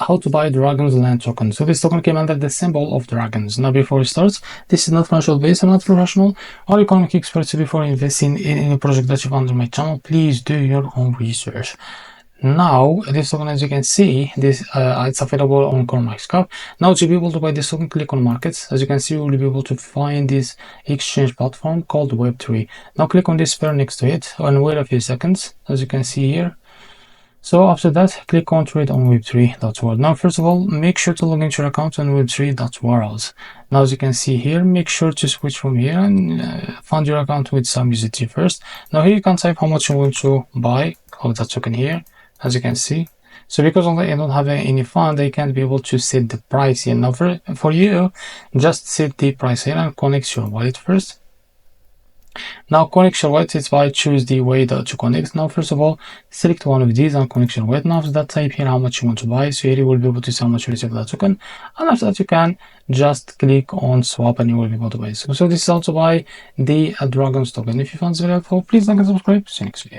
how to buy Dragon's land token. So this token came under the symbol of dragons. Now before it starts, this is not financial advice, I'm not professional or economic expert. So before investing in any project that you found on my channel, please do your own research. Now this token, as you can see, this it's available on MEXC. Now to be able to buy this token, click on markets. As you can see, you will be able to find this exchange platform called Web3. Now click on this square next to it and wait a few seconds, as you can see here. So after that, click on trade on web3.world. Now first of all, make sure to log into your account on web3.world. Now as you can see here, make sure to switch from here and fund your account with some USDT first. Now here you can type how much you want to buy of that token here, as you can see. So because I don't have any fund, I can't be able to set the price here. Now for you, just set the price here and connect your wallet first. Now connect your wallet is by choose the way to connect. Now first of all, select one of these and connect your wallet. Now after that, type here how much you want to buy. So here you will be able to see how much you receive that token, and after that you can just click on swap and you will be able to buy. So this is how to buy the Dragons token. If you found this very helpful, please like and subscribe. See you next video.